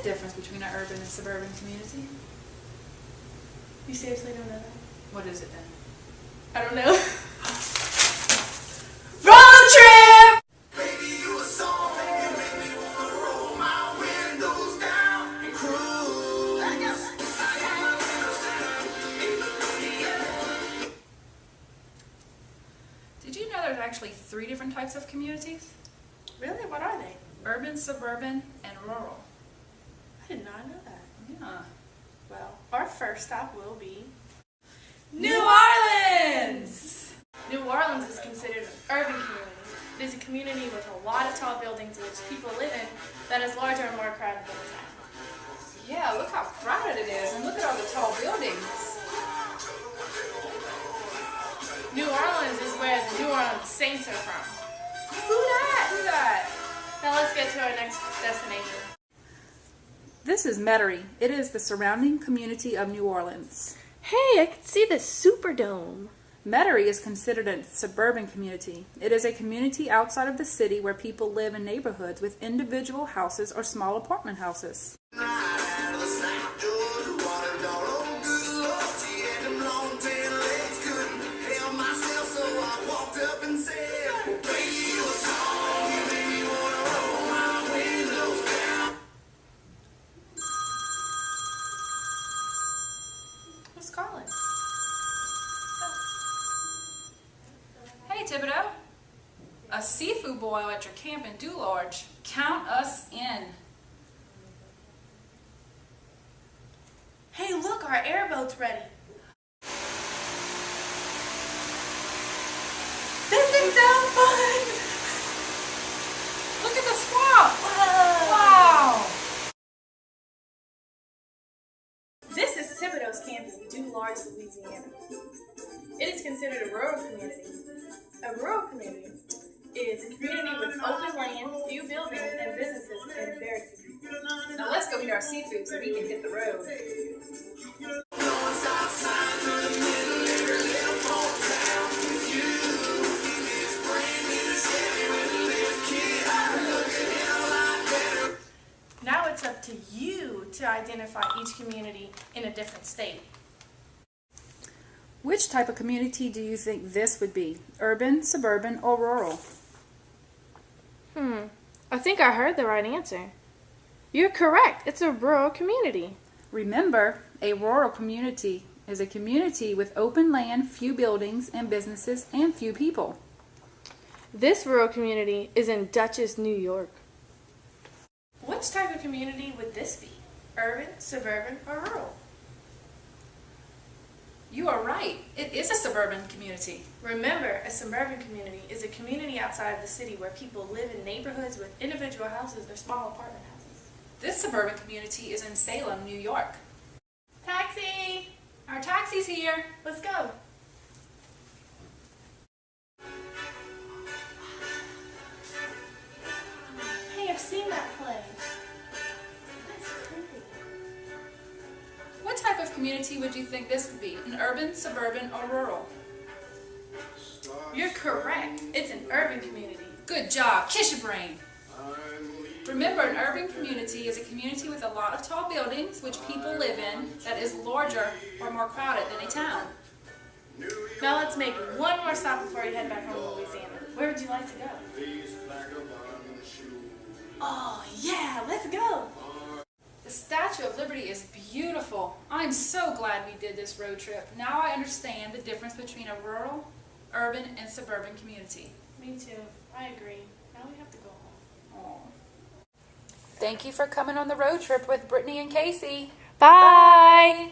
the difference between an urban and suburban community? You seriously don't know that? What is it then? I don't know. Road trip! Baby, you a song, you make me wanna roll my windows down and cruise. Did you know there's actually 3 different types of communities? Really? What are they? Urban, suburban, and rural. I did not know that. Yeah. Well, our first stop will be New Orleans! New Orleans is considered an urban community. It is a community with a lot of tall buildings in which people live in that is larger and more crowded than the town. Yeah, look how crowded it is, and look at all the tall buildings. New Orleans is where the New Orleans Saints are from. Who that? Who that? Now let's get to our next destination. This is Metairie. It is the surrounding community of New Orleans. Hey, I can see the Superdome. Metairie is considered a suburban community. It is a community outside of the city where people live in neighborhoods with individual houses or small apartment houses. Who's calling? Hey Thibodeau, a seafood boil at your camp in Dularge. Count us in. Hey, look, our airboat's ready. This is so fun! Look at the swamp! Wow! This is Thibodeau's camp in Dularge, Louisiana. It is considered a rural community. A rural community is a community with open land, few buildings, and businesses, and very few people. Now let's go get our seafood so we can hit the road. Now it's up to you to identify each community in a different state. Which type of community do you think this would be? Urban, suburban, or rural? I think I heard the right answer. You're correct. It's a rural community. Remember, a rural community is a community with open land, few buildings and businesses, and few people. This rural community is in Dutchess, New York. Which type of community would this be? Urban, suburban, or rural? You are right. It is a suburban community. Remember, a suburban community is a community outside of the city where people live in neighborhoods with individual houses or small apartment houses. This suburban community is in Salem, New York. Taxi! Our taxi's here. Let's go. Hey, I've seen that play. That's pretty. What type of community would you think this would be? An urban, suburban, or rural? You're correct. It's an urban community. Good job. Kiss your brain. Remember, an urban community is a community with a lot of tall buildings which people live in that is larger or more crowded than a town. Now let's make one more stop before you head back home to Louisiana. Where would you like to go? Oh yeah, let's go! The Statue of Liberty is beautiful. I'm so glad we did this road trip. Now I understand the difference between a rural, urban, and suburban community. Me too. I agree. Now we have to go home. Aww. Thank you for coming on the road trip with Brittany and Kacy. Bye!